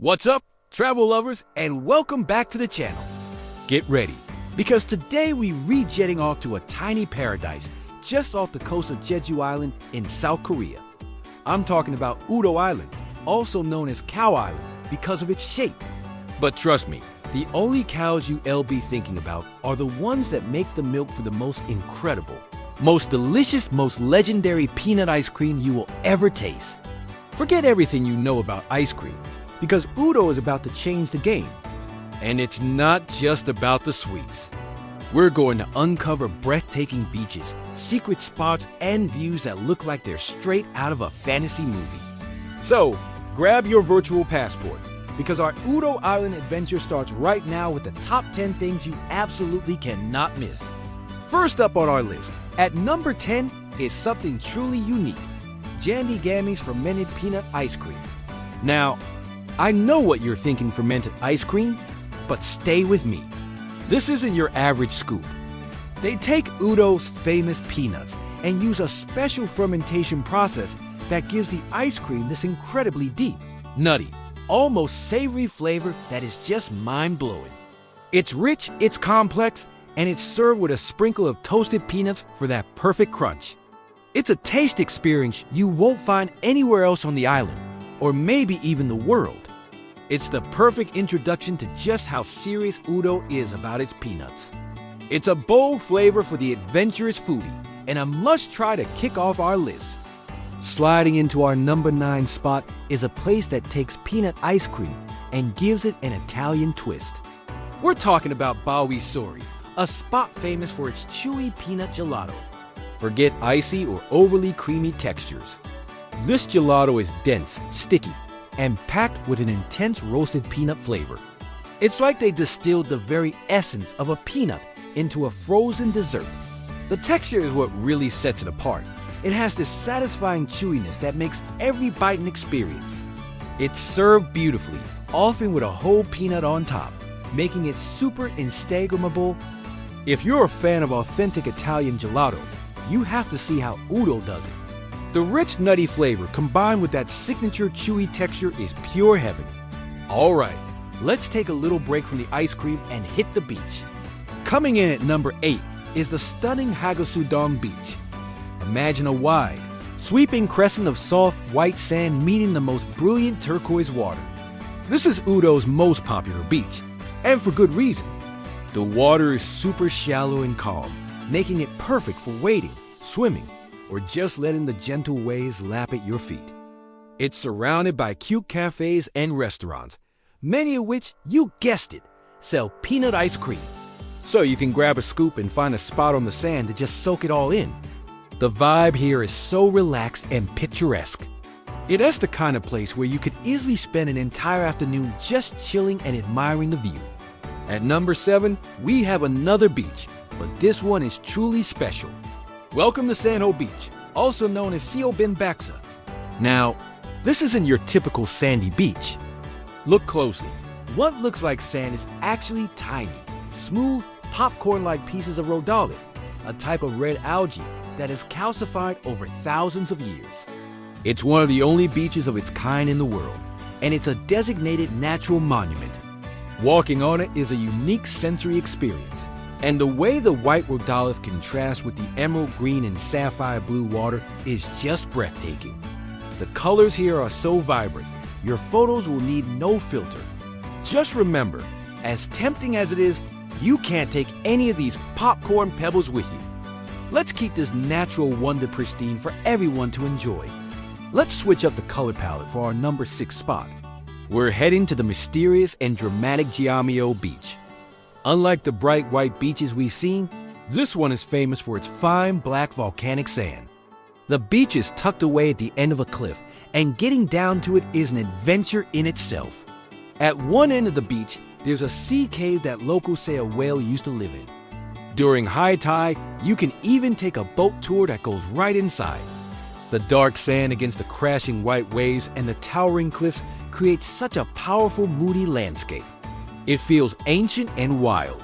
What's up, travel lovers, and welcome back to the channel. Get ready, because today we re-jetting off to a tiny paradise just off the coast of Jeju Island in South Korea. I'm talking about Udo Island, also known as Cow Island because of its shape. But trust me, the only cows you'll be thinking about are the ones that make the milk for the most incredible, most delicious, most legendary peanut ice cream you will ever taste. Forget everything you know about ice cream, because Udo is about to change the game. And it's not just about the sweets. We're going to uncover breathtaking beaches, secret spots, and views that look like they're straight out of a fantasy movie. So, grab your virtual passport, because our Udo Island adventure starts right now with the top 10 things you absolutely cannot miss. First up on our list, at number 10 is something truly unique: Jandy Gammy's fermented peanut ice cream. Now, I know what you're thinking, fermented ice cream, but stay with me. This isn't your average scoop. They take Udo's famous peanuts and use a special fermentation process that gives the ice cream this incredibly deep, nutty, almost savory flavor that is just mind-blowing. It's rich, it's complex, and it's served with a sprinkle of toasted peanuts for that perfect crunch. It's a taste experience you won't find anywhere else on the island, or maybe even the world. It's the perfect introduction to just how serious Udo is about its peanuts. It's a bold flavor for the adventurous foodie, and a must-try to kick off our list. Sliding into our number 9 spot is a place that takes peanut ice cream and gives it an Italian twist. We're talking about Bawi Sori, a spot famous for its chewy peanut gelato. Forget icy or overly creamy textures. This gelato is dense, sticky, and packed with an intense roasted peanut flavor. It's like they distilled the very essence of a peanut into a frozen dessert. The texture is what really sets it apart. It has this satisfying chewiness that makes every bite an experience. It's served beautifully, often with a whole peanut on top, making it super Instagrammable. If you're a fan of authentic Italian gelato, you have to see how Udo does it. The rich, nutty flavor combined with that signature chewy texture is pure heaven. All right, let's take a little break from the ice cream and hit the beach. Coming in at number 8 is the stunning Hagasudong Beach. Imagine a wide, sweeping crescent of soft, white sand meeting the most brilliant turquoise water. This is Udo's most popular beach, and for good reason. The water is super shallow and calm, making it perfect for wading, swimming, or just letting the gentle waves lap at your feet. It's surrounded by cute cafes and restaurants, many of which, you guessed it, sell peanut ice cream. So you can grab a scoop and find a spot on the sand to just soak it all in. The vibe here is so relaxed and picturesque. It's the kind of place where you could easily spend an entire afternoon just chilling and admiring the view. At number 7, we have another beach, but this one is truly special. Welcome to Sanho Beach, also known as Siobin Baksa. Now, this isn't your typical sandy beach. Look closely. What looks like sand is actually tiny, smooth, popcorn-like pieces of rhodolite, a type of red algae that has calcified over thousands of years. It's one of the only beaches of its kind in the world, and it's a designated natural monument. Walking on it is a unique sensory experience. And the way the white rhodolith contrasts with the emerald green and sapphire blue water is just breathtaking. The colors here are so vibrant, your photos will need no filter. Just remember, as tempting as it is, you can't take any of these popcorn pebbles with you. Let's keep this natural wonder pristine for everyone to enjoy. Let's switch up the color palette for our number 6 spot. We're heading to the mysterious and dramatic Giamio Beach. Unlike the bright white beaches we've seen, this one is famous for its fine black volcanic sand. The beach is tucked away at the end of a cliff, and getting down to it is an adventure in itself. At one end of the beach, there's a sea cave that locals say a whale used to live in. During high tide, you can even take a boat tour that goes right inside. The dark sand against the crashing white waves and the towering cliffs create such a powerful, moody landscape. It feels ancient and wild.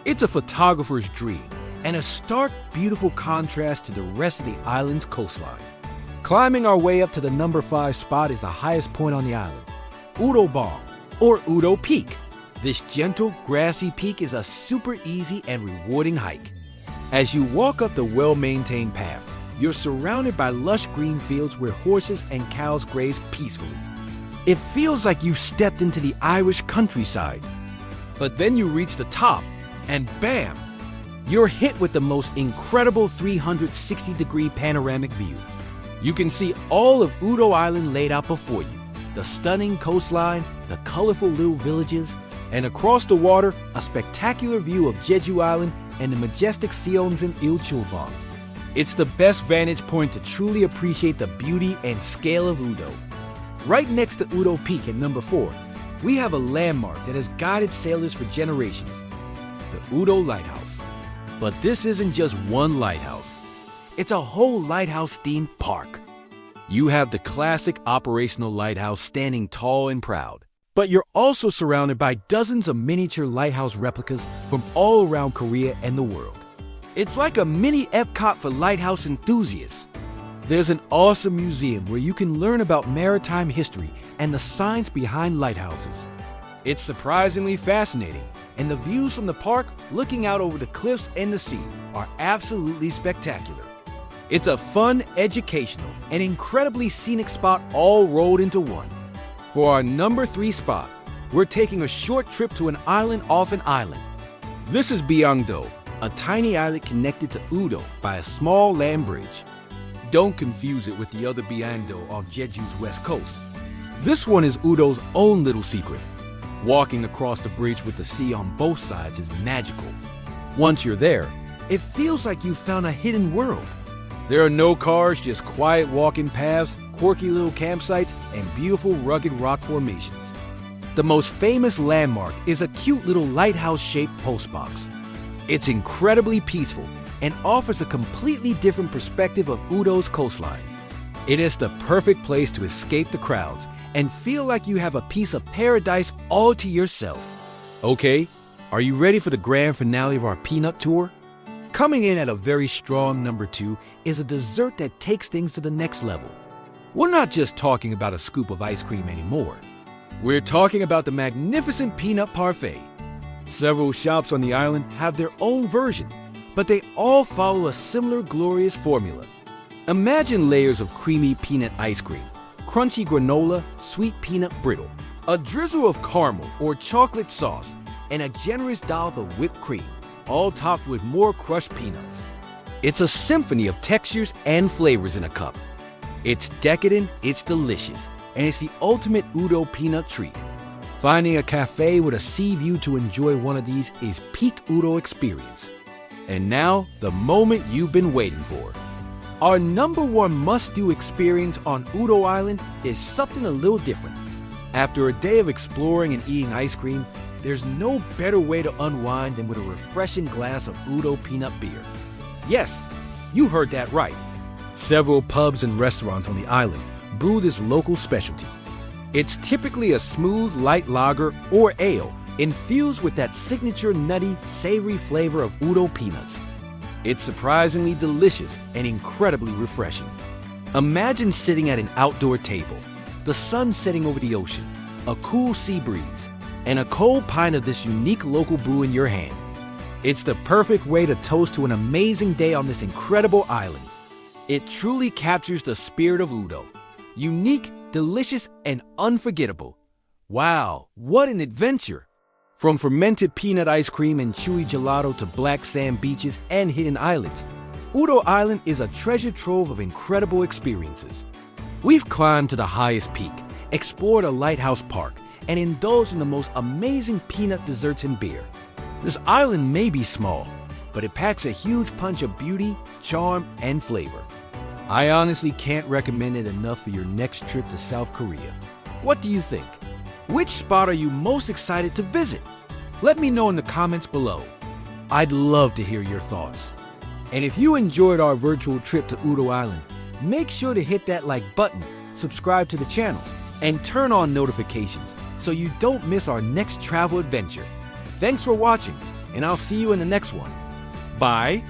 It's a photographer's dream, and a stark, beautiful contrast to the rest of the island's coastline. Climbing our way up to the number 5 spot is the highest point on the island. Udo Balm, or Udo Peak. This gentle, grassy peak is a super easy and rewarding hike. As you walk up the well-maintained path, you're surrounded by lush green fields where horses and cows graze peacefully. It feels like you've stepped into the Irish countryside. But then you reach the top, and bam! You're hit with the most incredible 360-degree panoramic view. You can see all of Udo Island laid out before you. The stunning coastline, the colorful little villages, and across the water, a spectacular view of Jeju Island and the majestic Seonsan Ilchulbang. It's the best vantage point to truly appreciate the beauty and scale of Udo. Right next to Udo Peak at number 4, we have a landmark that has guided sailors for generations, the Udo Lighthouse. But this isn't just one lighthouse. It's a whole lighthouse-themed park. You have the classic operational lighthouse standing tall and proud, but you're also surrounded by dozens of miniature lighthouse replicas from all around Korea and the world. It's like a mini Epcot for lighthouse enthusiasts. There's an awesome museum where you can learn about maritime history and the science behind lighthouses. It's surprisingly fascinating, and the views from the park looking out over the cliffs and the sea are absolutely spectacular. It's a fun, educational, and incredibly scenic spot all rolled into one. For our number 3 spot, we're taking a short trip to an island off an island. This is Byongdo, a tiny island connected to Udo by a small land bridge. Don't confuse it with the other Byongdo on Jeju's west coast. This one is Udo's own little secret. Walking across the bridge with the sea on both sides is magical. Once you're there, it feels like you've found a hidden world. There are no cars, just quiet walking paths, quirky little campsites, and beautiful rugged rock formations. The most famous landmark is a cute little lighthouse-shaped postbox. It's incredibly peaceful and offers a completely different perspective of Udo's coastline. It is the perfect place to escape the crowds and feel like you have a piece of paradise all to yourself. Okay, are you ready for the grand finale of our peanut tour? Coming in at a very strong number 2 is a dessert that takes things to the next level. We're not just talking about a scoop of ice cream anymore. We're talking about the magnificent peanut parfait. Several shops on the island have their own version, but they all follow a similar glorious formula. Imagine layers of creamy peanut ice cream, crunchy granola, sweet peanut brittle, a drizzle of caramel or chocolate sauce, and a generous dollop of whipped cream, all topped with more crushed peanuts. It's a symphony of textures and flavors in a cup. It's decadent, it's delicious, and it's the ultimate Udo peanut treat. Finding a cafe with a sea view to enjoy one of these is peak Udo experience. And now, the moment you've been waiting for. Our number 1 must-do experience on Udo Island is something a little different. After a day of exploring and eating ice cream, there's no better way to unwind than with a refreshing glass of Udo peanut beer. Yes, you heard that right. Several pubs and restaurants on the island brew this local specialty. It's typically a smooth, light lager or ale infused with that signature nutty, savory flavor of Udo peanuts. It's surprisingly delicious and incredibly refreshing. Imagine sitting at an outdoor table, the sun setting over the ocean, a cool sea breeze, and a cold pint of this unique local brew in your hand. It's the perfect way to toast to an amazing day on this incredible island. It truly captures the spirit of Udo. Unique, delicious, and unforgettable. Wow, what an adventure! From fermented peanut ice cream and chewy gelato to black sand beaches and hidden islands, Udo Island is a treasure trove of incredible experiences. We've climbed to the highest peak, explored a lighthouse park, and indulged in the most amazing peanut desserts and beer. This island may be small, but it packs a huge punch of beauty, charm, and flavor. I honestly can't recommend it enough for your next trip to South Korea. What do you think? Which spot are you most excited to visit? Let me know in the comments below. I'd love to hear your thoughts. And if you enjoyed our virtual trip to Udo Island, make sure to hit that like button, subscribe to the channel, and turn on notifications so you don't miss our next travel adventure. Thanks for watching, and I'll see you in the next one. Bye.